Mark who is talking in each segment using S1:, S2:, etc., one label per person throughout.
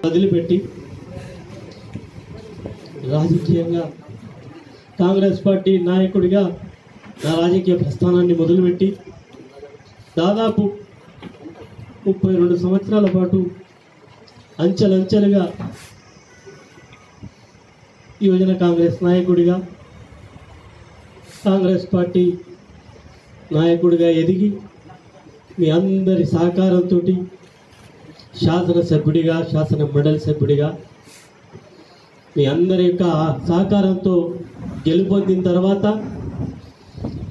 S1: వదిలిపెట్టి రాజకీయంగా కాంగ్రెస్ పార్టీ నాయకుడిగా నా రాజకీయ ప్రస్థానాన్ని మొదలుపెట్టి దాదాపు 32 సంవత్సరాల పాటు అంచెలంచెలుగా యువజన కాంగ్రెస్ నాయకుడిగా కాంగ్రెస్ పార్టీ నాయకుడిగా ఎదిగి మీ అందరి సహకారంతో శాసనసభ్యుడిగా శాసన మండలి సభ్యుడిగా మీ అందరి యొక్క సహకారంతో గెలుపొందిన తర్వాత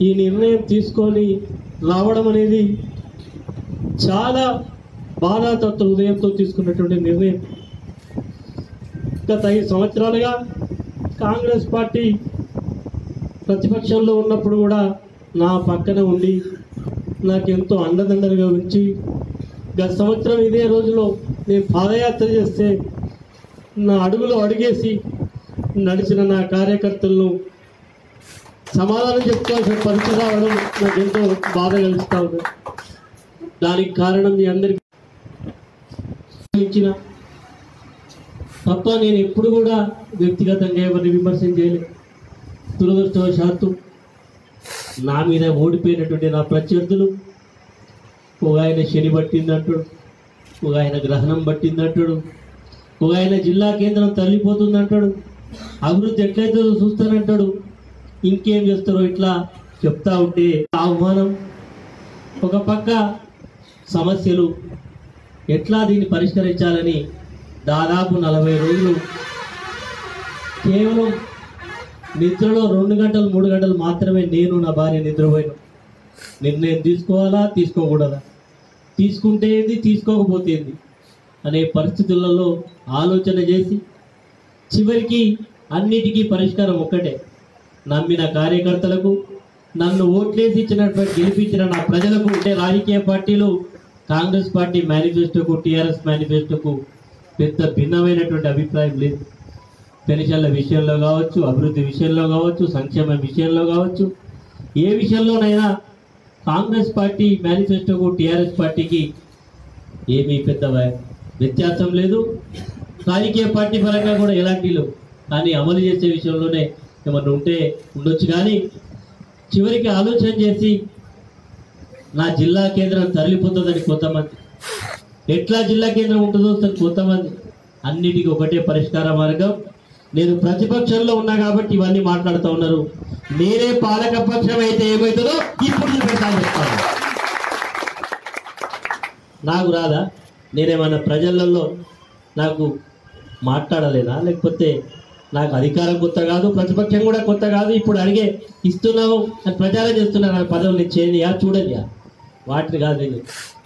S1: ఈ నిర్ణయం తీసుకొని రావడం అనేది చాలా బాధాతత్వ హృదయంతో తీసుకున్నటువంటి నిర్ణయం. గత 5 సంవత్సరాలుగా కాంగ్రెస్ పార్టీ ప్రతిపక్షంలో ఉన్నప్పుడు కూడా నా పక్కన ఉండి నాకెంతో అండదండలుగా ఉంచి గత సంవత్సరం ఇదే రోజులో నేను పాదయాత్ర చేస్తే నా అడుగులో అడుగేసి నడిచిన నా కార్యకర్తలను సమాధానం చెప్పుకోవాల్సిన పరిస్థితి రావడం నాకు ఎంతో బాధ కలిగిస్తూ ఉంది. దానికి కారణం మీ అందరికీ ఇచ్చిన తప్ప నేను ఎప్పుడు కూడా వ్యక్తిగతంగా ఎవరిని విమర్శన చేయలేదు. దురదృష్టవశాత్తు నా మీద ఓడిపోయినటువంటి నా ప్రత్యర్థులు ఒక ఆయన శని పట్టిందంటాడు, ఒక ఆయన గ్రహణం పట్టిందంటాడు, ఒక ఆయన జిల్లా కేంద్రం తరలిపోతుందంటాడు, అభివృద్ధి ఎట్లయితే చూస్తానంటాడు, ఇంకేం చేస్తారో ఇట్లా చెప్తా ఉంటే ఆహ్వానం. ఒక పక్క సమస్యలు ఎట్లా దీన్ని పరిష్కరించాలని దాదాపు 40 రోజులు కేవలం నిద్రలో 2 గంటలు 3 గంటలు మాత్రమే నేను నా భార్య నిద్రపోయినాం. నిర్ణయం తీసుకోవాలా తీసుకోకూడదా, తీసుకుంటే ఏంది తీసుకోకపోతే ఏంది అనే పరిస్థితులలో ఆలోచన చేసి చివరికి అన్నిటికీ పరిష్కారం ఒక్కటే. నమ్మిన కార్యకర్తలకు, నన్ను ఓట్లేసి ఇచ్చినటువంటి గెలిపించిన నా ప్రజలకు. అంటే రాజకీయ పార్టీలు కాంగ్రెస్ పార్టీ మేనిఫెస్టోకు టీఆర్ఎస్ మేనిఫెస్టోకు పెద్ద భిన్నమైనటువంటి అభిప్రాయం లేదు. పెన్షన్ల విషయంలో కావచ్చు, అభివృద్ధి విషయంలో కావచ్చు, సంక్షేమ విషయంలో కావచ్చు, ఏ విషయంలోనైనా కాంగ్రెస్ పార్టీ మేనిఫెస్టోకు టీఆర్ఎస్ పార్టీకి ఏమీ పెద్ద వ్యత్యాసం లేదు. రాజకీయ పార్టీ పరంగా కూడా ఎలాంటి లేవు. కానీ అమలు చేసే విషయంలోనే ఏమన్నా ఉంటే ఉండొచ్చు. కానీ చివరికి ఆలోచన చేసి నా జిల్లా కేంద్రం తరలిపోతుందని కొంతమంది, ఎట్లా జిల్లా కేంద్రం ఉంటుందో కొంతమంది, అన్నిటికీ ఒకటే పరిష్కార మార్గం. నేను ప్రతిపక్షంలో ఉన్నా కాబట్టి ఇవన్నీ మాట్లాడుతూ ఉన్నారు. నేనే పాలక పక్షం అయితే ఏమవుతుందో ఇప్పుడు చెప్తాను. నాకు రాదా? నేనేమన్నా ప్రజలలో నాకు మాట్లాడలేదా? లేకపోతే నాకు అధికారం కొత్త కాదు, ప్రతిపక్షం కూడా కొత్త కాదు. ఇప్పుడు అడిగే ఇస్తున్నావు అని ప్రచారం చేస్తున్నా. నాకు పదవులు నేను చేయనియా చూడనియా వాటిని కాదు. నేను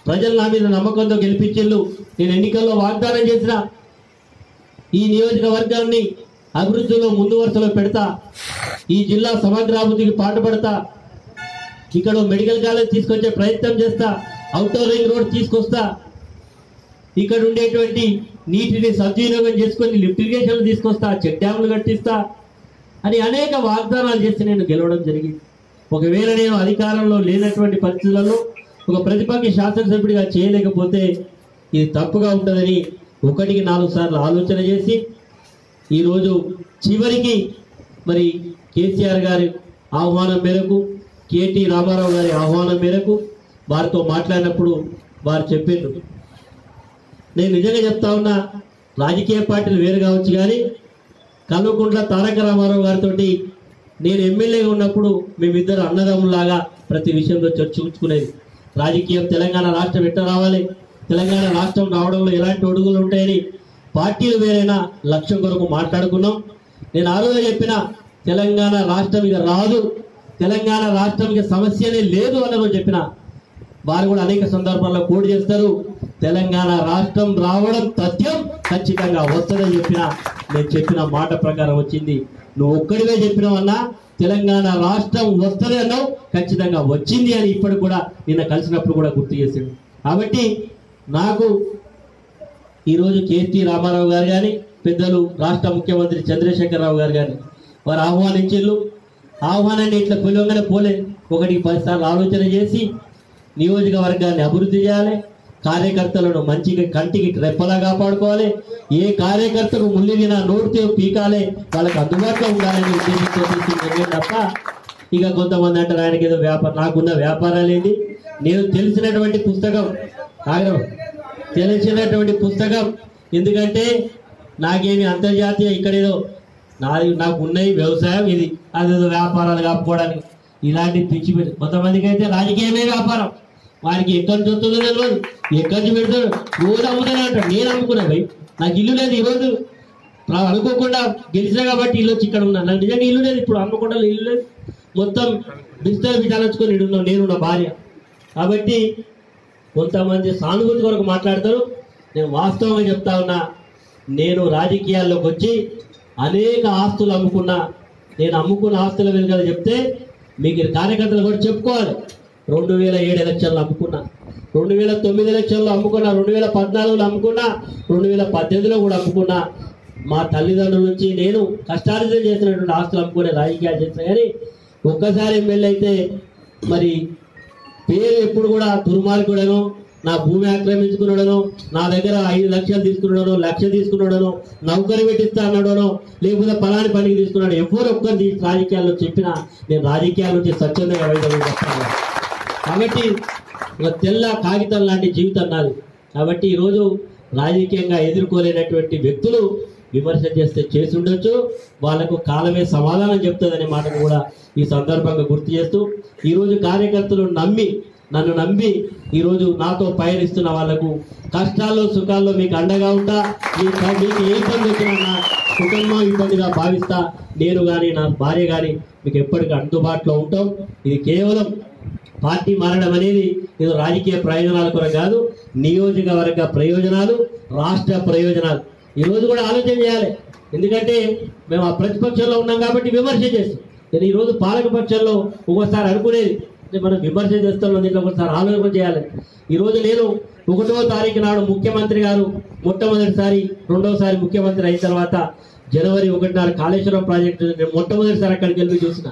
S1: ప్రజలు నా మీద నమ్మకంతో గెలిపించేళ్ళు. నేను ఎన్నికల్లో వాగ్దానం చేసిన ఈ నియోజకవర్గాన్ని అభివృద్ధిలో ముందు వరుసలో పెడతా, ఈ జిల్లా సమగ్రాభివృద్ధికి పాటుపడతా, ఇక్కడ మెడికల్ కాలేజ్ తీసుకొచ్చే ప్రయత్నం చేస్తా, అవుటర్ రింగ్ రోడ్ తీసుకొస్తా, ఇక్కడ ఉండేటువంటి నీటిని సద్వినియోగం చేసుకొని లిఫ్ట్ ఇరిగేషన్లు తీసుకొస్తా, చెక్ డ్యాములు కట్టిస్తా అని అనేక వాగ్దానాలు చేసి నేను గెలవడం జరిగింది. ఒకవేళ నేను అధికారంలో లేనటువంటి పరిస్థితులలో ఒక ప్రతిపక్ష శాసనసభ్యుడిగా చేయలేకపోతే ఇది తప్పుగా ఉంటుందని 1కి 4 సార్లు ఆలోచన చేసి ఈరోజు చివరికి మరి కేసీఆర్ గారి ఆహ్వానం మేరకు, కేటీ రామారావు గారి ఆహ్వానం మేరకు వారితో మాట్లాడినప్పుడు వారు చెప్పారు, నేను నిజంగా చెప్తా ఉన్నా, రాజకీయ పార్టీలు వేరు కావచ్చు కానీ కల్వకుంట్ల తారక రామారావు గారితో నేను ఎమ్మెల్యేగా ఉన్నప్పుడు మేమిద్దరు అన్నదమ్ములాగా ప్రతి విషయంలో చర్చించుకునేది. రాజకీయం తెలంగాణ రాష్ట్రం ఎట్లా రావాలి, తెలంగాణ రాష్ట్రం రావడంలో ఎలాంటి ఒడుగులు ఉంటాయని పార్టీలు వేరైనా లక్ష్యం కొరకు మాట్లాడుకున్నాం. నేను ఆ రోజు చెప్పిన తెలంగాణ రాష్ట్రం ఇక రాదు, తెలంగాణ రాష్ట్రం ఇక సమస్యనే లేదు అన్న రోజు చెప్పిన. వారు కూడా అనేక సందర్భాల్లో కోడ్ చేస్తారు, తెలంగాణ రాష్ట్రం రావడం తథ్యం, ఖచ్చితంగా వస్తుందని చెప్పిన. నేను చెప్పిన మాట ప్రకారం వచ్చింది. నువ్వు ఒక్కడివే చెప్పినావన్నా తెలంగాణ రాష్ట్రం వస్తుంది అన్నావు, ఖచ్చితంగా వచ్చింది అని ఇప్పుడు కూడా నిన్న కలిసినప్పుడు కూడా గుర్తు చేసింది. కాబట్టి నాకు ఈరోజు కేటీ రామారావు గారు కానీ, పెద్దలు రాష్ట్ర ముఖ్యమంత్రి చంద్రశేఖరరావు గారు కానీ వారు ఆహ్వానించారు. ఆహ్వానాన్ని ఇట్లా పిలవగానే పోలే, 1కి 10 సార్లు ఆలోచన చేసి నియోజకవర్గాన్ని అభివృద్ధి చేయాలి, కార్యకర్తలను మంచిగా కంటికి రెప్పలా కాపాడుకోవాలి. ఏ కార్యకర్తకు ముల్లిగిన నోటితో పీకాలే, వాళ్ళకి అందుబాటులో ఉండాలని ఉద్దేశంతో తీసుకుంటే తప్ప ఇక కొంతమంది అంటారు ఆయనకి ఏదో వ్యాపారం. నాకున్న వ్యాపారాలు ఏంటి? నేను తెలిసినటువంటి పుస్తకం ఎందుకంటే నాకేమి అంతర్జాతీయ ఇక్కడేదో నాకు ఉన్నాయి వ్యవసాయం, ఇది అదేదో వ్యాపారాలు కాపుకోవడానికి ఇలాంటి పిచ్చి పెట్టి కొంతమందికి అయితే రాజకీయమే వ్యాపారం. వారికి ఎక్కడి నుంచి వస్తుందో తెలియదు, ఎక్కడి నుంచి పెడతాడు. రోజు అమ్ముతానే అంటాడు. నేను అమ్ముకున్నా భయ్, నాకు ఇల్లు లేదు. ఈరోజు అనుకోకుండా గెలిచినా కాబట్టి ఇల్లు వచ్చి ఇక్కడ ఉన్నా. నాకు నిజంగా ఇల్లు లేదు, ఇప్పుడు అమ్మకుండా ఇల్లు లేదు. మొత్తం బిస్తర్ బిటాలొచ్చుకొని ఇడున్నాం నేను నా భార్య. కాబట్టి కొంతమంది సానుభూతి కొరకు మాట్లాడతారు. నేను వాస్తవంగా చెప్తా ఉన్నా, నేను రాజకీయాల్లోకి వచ్చి అనేక ఆస్తులు అమ్ముకున్నా. నేను అమ్ముకున్న ఆస్తుల వెనుక చెప్తే మీకు కార్యకర్తలు కూడా చెప్పుకోవాలి. 2007 ఎలక్షన్లు అమ్ముకున్నా, 2009 ఎలక్షన్లో అమ్ముకున్నా, 2014లో అమ్ముకున్నా, 2018లో కూడా అమ్ముకున్నా. మా తల్లిదండ్రుల నుంచి నేను కష్టార్జితం చేసినటువంటి ఆస్తులు అమ్ముకునే రాజకీయాలు చేసిన. కానీ ఒక్కసారి ఎమ్మెల్యే అయితే మరి పేరు ఎప్పుడు కూడా దుర్మార్గుడను, నా భూమి ఆక్రమించుకున్నాడను, నా దగ్గర 5 లక్షలు తీసుకున్నాడను, 1 లక్ష తీసుకున్నాడను, నౌకరి పెట్టిస్తా అన్నాడను, లేకపోతే పలాని పనికి తీసుకున్నాడు ఎవరు ఒక్కరు రాజకీయాల్లో చెప్పినా నేను రాజకీయాల నుంచి స్వచ్ఛందంగా వైద్యం చెప్తాను. కాబట్టి ఒక తెల్ల కాగితం లాంటి జీవితం నాది. కాబట్టి ఈరోజు రాజకీయంగా ఎదుర్కోలేనటువంటి వ్యక్తులు విమర్శ చేస్తే చేసి ఉండొచ్చు, వాళ్లకు కాలమే సమాధానం చెప్తుందనే మాటను కూడా ఈ సందర్భంగా గుర్తు చేస్తూ, ఈరోజు కార్యకర్తలు నన్ను నమ్మి ఈరోజు నాతో పయనిస్తున్న వాళ్లకు కష్టాల్లో సుఖాల్లో మీకు అండగా ఉంటా. మీకు ఏ ఇబ్బంది వచ్చినా నా కుటుంబం ఇబ్బందిగా భావిస్తా. నేను కానీ నా భార్య కానీ మీకు ఎప్పటికీ అందుబాటులో ఉంటాం. ఇది కేవలం పార్టీ మారడం అనేది ఏదో రాజకీయ ప్రయోజనాల కొరకు కాదు, నియోజకవర్గ ప్రయోజనాలు, రాష్ట్ర ప్రయోజనాలు. ఈరోజు కూడా ఆలోచన చేయాలి. ఎందుకంటే మేము ఆ ప్రతిపక్షంలో ఉన్నాం కాబట్టి విమర్శ చేస్తాం. నేను ఈరోజు పాలక పక్షంలో ఒక్కోసారి అనుకునేది మనం విమర్శ చేస్తున్నాం, దీంట్లో ఒకసారి ఆలోచన చేయాలి. ఈరోజు నేను 1వ తారీఖు నాడు ముఖ్యమంత్రి గారు మొట్టమొదటిసారి, 2వసారి ముఖ్యమంత్రి అయిన తర్వాత జనవరి 1 నాడు కాళేశ్వరం ప్రాజెక్టు నేను మొట్టమొదటిసారి అక్కడికి వెళ్ళి చూసిన.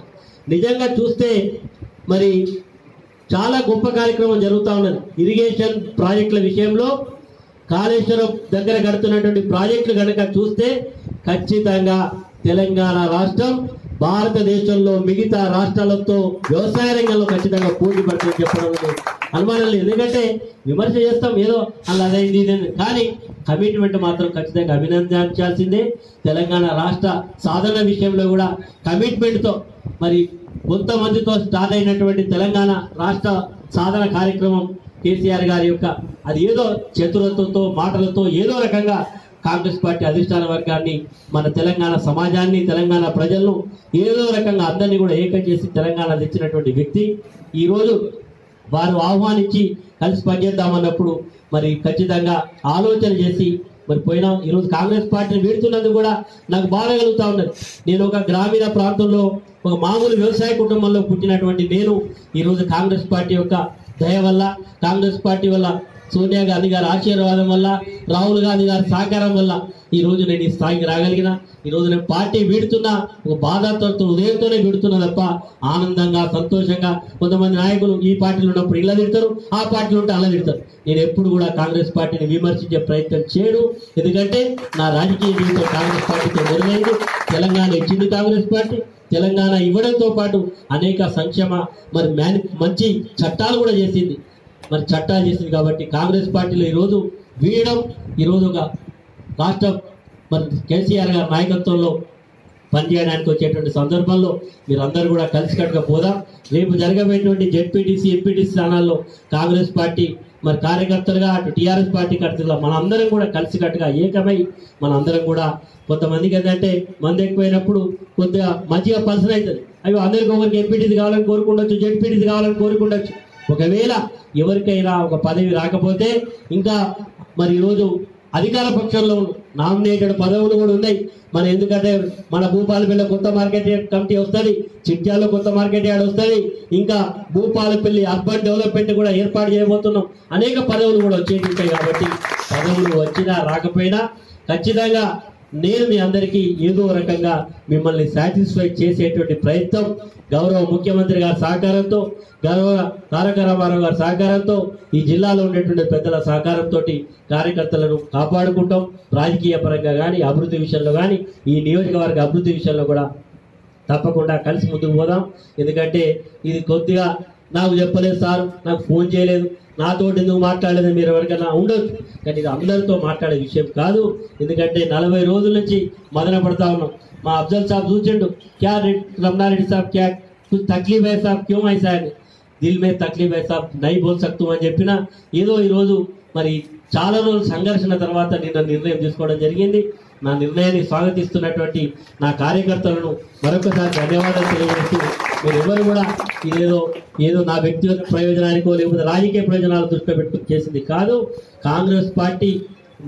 S1: నిజంగా చూస్తే మరి చాలా గొప్ప కార్యక్రమం జరుగుతూ ఉన్నది. ఇరిగేషన్ ప్రాజెక్టుల విషయంలో కాళేశ్వరం దగ్గర కడుతున్నటువంటి ప్రాజెక్టులు కనుక చూస్తే ఖచ్చితంగా తెలంగాణ రాష్ట్రం భారతదేశంలో మిగతా రాష్ట్రాలతో వ్యవసాయ రంగంలో ఖచ్చితంగా పోటీ పడుతుందని చెప్పడం అనుమానం లేదు. ఎందుకంటే విమర్శ చేస్తాం, ఏదో అలా అదైంది కానీ కమిట్మెంట్ మాత్రం ఖచ్చితంగా అభినందించాల్సిందే. తెలంగాణ రాష్ట్ర సాధన విషయంలో కూడా కమిట్మెంట్తో మరి కొంతమందితో స్టార్ట్ అయినటువంటి తెలంగాణ రాష్ట్ర సాధన కార్యక్రమం కేసీఆర్ గారి యొక్క అది ఏదో చతురతతో మాటలతో ఏదో రకంగా కాంగ్రెస్ పార్టీ అధిష్టాన వర్గాన్ని, మన తెలంగాణ సమాజాన్ని, తెలంగాణ ప్రజలను ఏదో రకంగా అందరినీ కూడా ఏకం చేసి తెలంగాణ తెచ్చినటువంటి వ్యక్తి. ఈరోజు వారు ఆహ్వానించి కలిసి పనిచేద్దామన్నప్పుడు మరి ఖచ్చితంగా ఆలోచన చేసి మరి పోయినా. ఈరోజు కాంగ్రెస్ పార్టీని వీడుతున్నందుకు కూడా నాకు బాధ కలుగుతూ ఉన్నది. నేను ఒక గ్రామీణ ప్రాంతంలో ఒక మామూలు వ్యవసాయ కుటుంబంలో పుట్టినటువంటి నేను ఈరోజు కాంగ్రెస్ పార్టీ యొక్క దయ వల్ల, కాంగ్రెస్ పార్టీ వల్ల, సోనియా గాంధీ గారి ఆశీర్వాదం వల్ల, రాహుల్ గాంధీ గారి సహకారం వల్ల ఈరోజు నేను ఈ స్థాయికి రాగలిగిన. ఈరోజు నేను పార్టీ వీడుతున్నా ఒక బాధతో ఉదయంతోనే వీడుతున్నా తప్ప ఆనందంగా సంతోషంగా. కొంతమంది నాయకులు ఈ పార్టీలో ఉన్నప్పుడు ఇలా తిడతారు, ఆ పార్టీలో ఉంటే అలా తిడతారు. నేను ఎప్పుడు కూడా కాంగ్రెస్ పార్టీని విమర్శించే ప్రయత్నం చేయను. ఎందుకంటే నా రాజకీయ జీవితం కాంగ్రెస్ పార్టీతో మొదలైంది. తెలంగాణ ఇచ్చింది కాంగ్రెస్ పార్టీ. తెలంగాణ ఇవ్వడంతో పాటు అనేక సంక్షేమ మరి మంచి చట్టాలు కూడా చేసింది. మరి చట్టాలు చేసింది కాబట్టి కాంగ్రెస్ పార్టీలో ఈరోజు వీయడం, ఈరోజు ఒక రాష్ట్ర మరి కేసీఆర్ గారి నాయకత్వంలో పనిచేయడానికి వచ్చేటువంటి సందర్భంలో మీరందరూ కూడా కలిసికట్టుగా పోదాం. రేపు జరగబోయేటువంటి జెడ్పీటీసీ, ఎంపీటీసీ స్థానాల్లో కాంగ్రెస్ పార్టీ మరి కార్యకర్తలుగా, అటు టీఆర్ఎస్ పార్టీ కర్తలుగా మనందరం కూడా కలిసికట్టుగా ఏకమై మనందరం కూడా, కొంతమందికి ఏంటంటే మంది ఎక్కువైనప్పుడు కొద్దిగా మంచిగా పర్సన్ అవుతుంది. అవి అందరికీ ఒకరికి ఎంపీటీసీ కావాలని కోరుకుండొచ్చు, జెడ్పీటీసీ కావాలని కోరుకుండొచ్చు. ఒకవేళ ఎవరికైనా ఒక పదవి రాకపోతే ఇంకా మరి ఈరోజు అధికార పక్షంలో నామినేటెడ్ పదవులు కూడా ఉన్నాయి. మన ఎందుకంటే మన భూపాలపల్లి కొత్త మార్కెట్ కమిటీ వస్తుంది, చిట్యాల్లో కొత్త మార్కెట్ యార్డ్ వస్తుంది, ఇంకా భూపాలపల్లి అర్బన్ డెవలప్మెంట్ కూడా ఏర్పాటు చేయబోతున్నాం. అనేక పదవులు కూడా వచ్చేసి ఉంటాయి. కాబట్టి పదవులు వచ్చినా రాకపోయినా ఖచ్చితంగా నేను మీ అందరికీ ఏదో రకంగా మిమ్మల్ని సాటిస్ఫై చేసేటువంటి ప్రయత్నం గౌరవ ముఖ్యమంత్రి గారి సహకారంతో, గౌరవ తారక రామారావు గారి సహకారంతో, ఈ జిల్లాలో ఉండేటువంటి పెద్దల సహకారంతో కార్యకర్తలను కాపాడుకుంటాం. రాజకీయ పరంగా కానీ, అభివృద్ధి విషయంలో కానీ, ఈ నియోజకవర్గ అభివృద్ధి విషయంలో కూడా తప్పకుండా కలిసి ముందుకు పోదాం. ఎందుకంటే ఇది కొద్దిగా నాకు చెప్పలేదు సార్, నాకు ఫోన్ చేయలేదు, నాతోటి ఎందుకు మాట్లాడలేదు మీరు ఎవరికైనా ఉండొచ్చు, కానీ ఇది అందరితో మాట్లాడే విషయం కాదు. ఎందుకంటే 40 రోజుల నుంచి మదన పడతా ఉన్నాం. మా అఫ్జల్ సాబ్ చూసిండు, క్యా రమణారెడ్డి సాబ్ క్యా కుछ तकलीफ है साहब क्यों ऐसा है, दिल में तकलीफ है साहब नहीं बोल सकता అని చెప్పినా ఏదో ఈరోజు మరి చాలా రోజుల సంఘర్షణ తర్వాత నిన్న నిర్ణయం తీసుకోవడం జరిగింది. నా నిర్ణయాన్ని స్వాగతిస్తున్నటువంటి నా కార్యకర్తలను మరొకసారి ధన్యవాదాలు తెలియజేస్తూ, మీరు ఎవరు కూడా ఏదో నా వ్యక్తిగత ప్రయోజనానికో లేకపోతే రాజకీయ ప్రయోజనాలు దృష్టిలో పెట్టుకుని చేసింది కాదు. కాంగ్రెస్ పార్టీ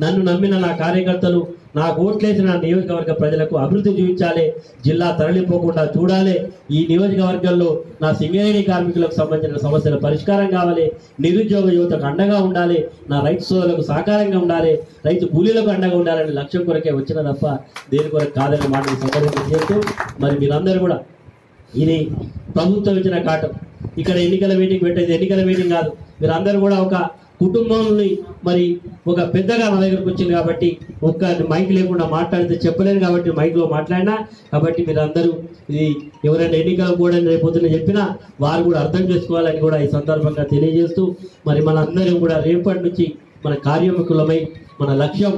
S1: నన్ను నమ్మిన నా కార్యకర్తలు, నాకు ఓట్లేసిన నా నియోజకవర్గ ప్రజలకు అభివృద్ధి చూపించాలి, జిల్లా తరలిపోకుండా చూడాలి, ఈ నియోజకవర్గంలో నా సింగరేణి కార్మికులకు సంబంధించిన సమస్యల పరిష్కారం కావాలి, నిరుద్యోగ యువతకు అండగా ఉండాలి, నా రైతు సోదరులకు సహకారంగా ఉండాలి, రైతు కూలీలకు అండగా ఉండాలనే లక్ష్యం కొరకే వచ్చిన తప్ప దేని కొరకు కాదనే మాటను సందర్భంగా చేస్తూ, మరి మీరందరూ కూడా ఇది ప్రభుత్వం ఇచ్చిన కాటం, ఇక్కడ ఎన్నికల మీటింగ్ పెట్టేది ఎన్నికల మీటింగ్ కాదు. మీరందరూ కూడా ఒక కుటుంబాన్ని మరి ఒక పెద్దగా నా దగ్గరకు వచ్చింది కాబట్టి ఒక్క మైక్ లేకుండా మాట్లాడితే చెప్పలేను కాబట్టి మైక్లో మాట్లాడినా. కాబట్టి మీరందరూ ఇది ఎవరైనా ఎన్నికలు కూడా రేపొద్దున చెప్పినా వారు కూడా అర్థం చేసుకోవాలని కూడా ఈ సందర్భంగా తెలియజేస్తూ, మరి మనందరం కూడా రేపటి నుంచి మన కార్యముఖులమై మన లక్ష్యం,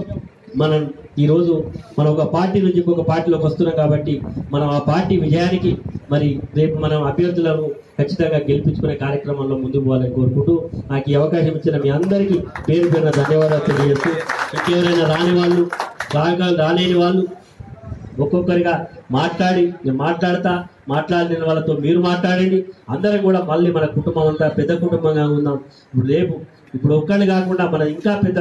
S1: మనం ఈరోజు మనం ఒక పార్టీ నుంచి ఇంకొక పార్టీలోకి వస్తున్నాం కాబట్టి మనం ఆ పార్టీ విజయానికి మరి రేపు మనం అభ్యర్థులను ఖచ్చితంగా గెలిపించుకునే కార్యక్రమంలో ముందుకు పోవాలని కోరుకుంటూ, నాకు ఈ అవకాశం ఇచ్చిన మీ అందరికీ పేరు పేరున ధన్యవాదాలు తెలియజేస్తూ, ఇంకెవరైనా రాని వాళ్ళు రాలేని వాళ్ళు ఒక్కొక్కరిగా మాట్లాడి నేను మాట్లాడిన వాళ్ళతో మీరు మాట్లాడండి. అందరం కూడా మళ్ళీ మన కుటుంబం అంతా పెద్ద కుటుంబంగా ఉందాం. ఇప్పుడు ఒక్కళ్ళు కాకుండా మన ఇంకా పెద్ద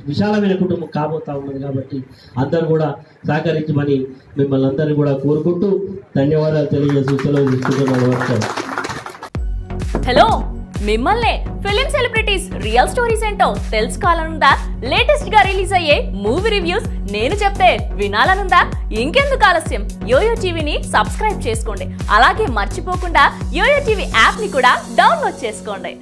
S1: విశాలమైన కుటుంబం కాబోతా ఉన్నది కాబట్టి అందరూ కూడా సహకరించమని మిమ్మల్ని అందరినీ కూడా కోరుకుంటూ ధన్యవాదాలు తెలియజేసి సెలవు తీసుకుంటున్నాను.
S2: హలో, మిమ్మల్ని ఫిలిం సెలబ్రిటీస్ రియల్ స్టోరీస్ ఏంటో తెలుసుకోవాలనుందా? లేటెస్ట్ గా రిలీజ్ అయ్యే మూవీ రివ్యూస్ నేను చెప్తే వినాలనుందా? ఇంకెందుకు ఆలస్యం, యోయో టీవీని సబ్స్క్రైబ్ చేసుకోండి. అలాగే మర్చిపోకుండా యోయో టీవీ యాప్ ని కూడా డౌన్లోడ్ చేసుకోండి.